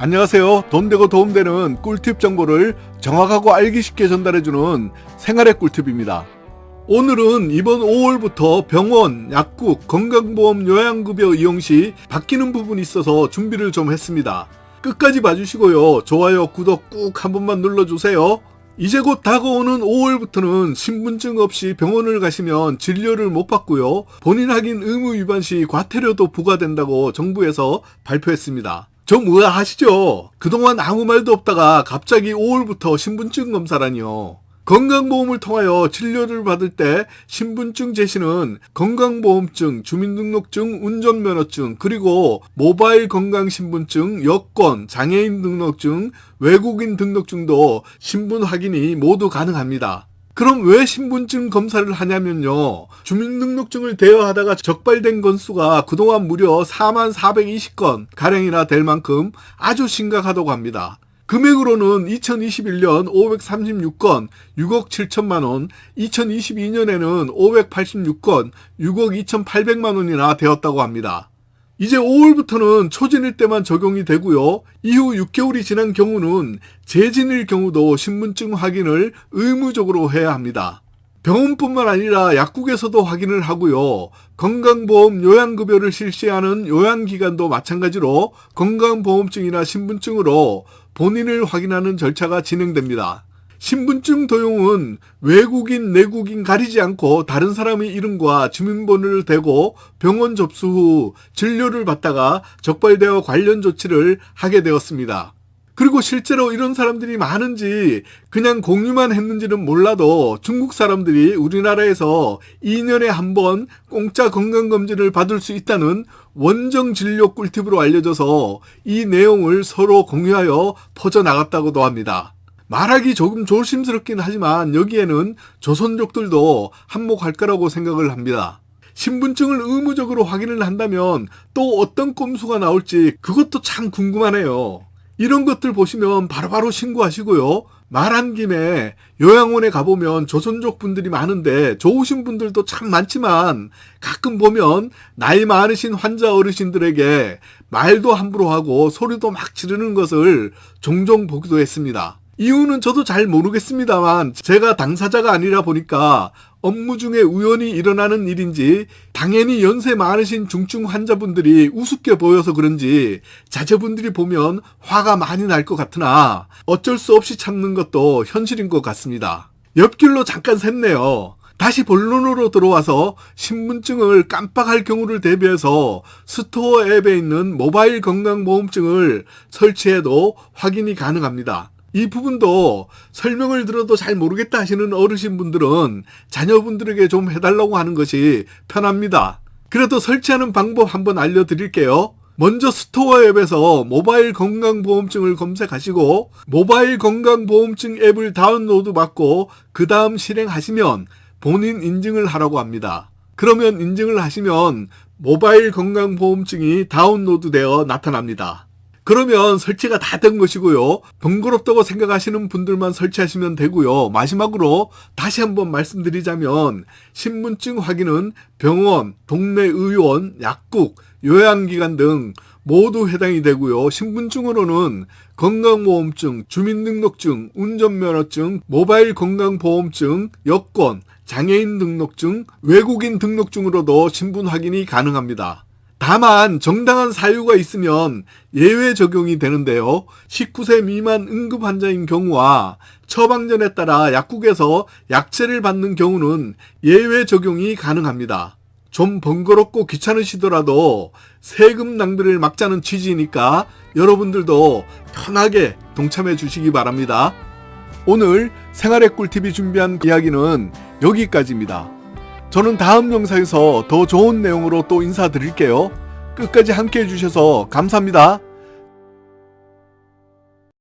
안녕하세요. 돈되고 도움되는 꿀팁 정보를 정확하고 알기 쉽게 전달해주는 생활의 꿀팁입니다. 오늘은 이번 5월부터 병원, 약국, 건강보험 요양급여 이용 시 바뀌는 부분이 있어서 준비를 좀 했습니다. 끝까지 봐주시고요. 좋아요, 구독 꾹 한 번만 눌러주세요. 이제 곧 다가오는 5월부터는 신분증 없이 병원을 가시면 진료를 못 받고요. 본인 확인 의무 위반 시 과태료도 부과된다고 정부에서 발표했습니다. 좀 의아하시죠? 그동안 아무 말도 없다가 갑자기 5월부터 신분증 검사라니요. 건강보험을 통하여 진료를 받을 때 신분증 제시는 건강보험증, 주민등록증, 운전면허증, 그리고 모바일 건강신분증, 여권, 장애인 등록증, 외국인 등록증도 신분 확인이 모두 가능합니다. 그럼 왜 신분증 검사를 하냐면요. 주민등록증을 대여하다가 적발된 건수가 그동안 무려 4420건 가량이나 될 만큼 아주 심각하다고 합니다. 금액으로는 2021년 536건 6억 7천만 원, 2022년에는 586건 6억 2,800만 원이나 되었다고 합니다. 이제 5월부터는 초진일 때만 적용이 되고요. 이후 6개월이 지난 경우는 재진일 경우도 신분증 확인을 의무적으로 해야 합니다. 병원뿐만 아니라 약국에서도 확인을 하고요. 건강보험 요양급여를 실시하는 요양기관도 마찬가지로 건강보험증이나 신분증으로 본인을 확인하는 절차가 진행됩니다. 신분증 도용은 외국인, 내국인 가리지 않고 다른 사람의 이름과 주민번호를 대고 병원 접수 후 진료를 받다가 적발되어 관련 조치를 하게 되었습니다. 그리고 실제로 이런 사람들이 많은지 그냥 공유만 했는지는 몰라도 중국 사람들이 우리나라에서 2년에 한 번 공짜 건강검진을 받을 수 있다는 원정 진료 꿀팁으로 알려져서 이 내용을 서로 공유하여 퍼져나갔다고도 합니다. 말하기 조금 조심스럽긴 하지만 여기에는 조선족들도 한몫할 거라고 생각을 합니다. 신분증을 의무적으로 확인을 한다면 또 어떤 꼼수가 나올지 그것도 참 궁금하네요. 이런 것들 보시면 바로바로 신고하시고요. 말한 김에 요양원에 가보면 조선족 분들이 많은데 좋으신 분들도 참 많지만 가끔 보면 나이 많으신 환자 어르신들에게 말도 함부로 하고 소리도 막 지르는 것을 종종 보기도 했습니다. 이유는 저도 잘 모르겠습니다만 제가 당사자가 아니라 보니까 업무 중에 우연히 일어나는 일인지 당연히 연세 많으신 중증 환자분들이 우습게 보여서 그런지 자제분들이 보면 화가 많이 날 것 같으나 어쩔 수 없이 참는 것도 현실인 것 같습니다. 옆길로 잠깐 샜네요. 다시 본론으로 들어와서 신분증을 깜빡할 경우를 대비해서 스토어 앱에 있는 모바일 건강보험증을 설치해도 확인이 가능합니다. 이 부분도 설명을 들어도 잘 모르겠다 하시는 어르신분들은 자녀분들에게 좀 해달라고 하는 것이 편합니다. 그래도 설치하는 방법 한번 알려드릴게요. 먼저 스토어 앱에서 모바일 건강보험증을 검색하시고 모바일 건강보험증 앱을 다운로드 받고 그 다음 실행하시면 본인 인증을 하라고 합니다. 그러면 인증을 하시면 모바일 건강보험증이 다운로드되어 나타납니다. 그러면 설치가 다 된 것이고요. 번거롭다고 생각하시는 분들만 설치하시면 되고요. 마지막으로 다시 한번 말씀드리자면 신분증 확인은 병원, 동네 의원, 약국, 요양기관 등 모두 해당이 되고요. 신분증으로는 건강보험증, 주민등록증, 운전면허증, 모바일 건강보험증, 여권, 장애인 등록증, 외국인 등록증으로도 신분 확인이 가능합니다. 다만 정당한 사유가 있으면 예외 적용이 되는데요. 19세 미만 응급 환자인 경우와 처방전에 따라 약국에서 약제를 받는 경우는 예외 적용이 가능합니다. 좀 번거롭고 귀찮으시더라도 세금 낭비를 막자는 취지이니까 여러분들도 편하게 동참해 주시기 바랍니다. 오늘 생활의 꿀팁이 준비한 이야기는 여기까지입니다. 저는 다음 영상에서 더 좋은 내용으로 또 인사드릴게요. 끝까지 함께 해주셔서 감사합니다.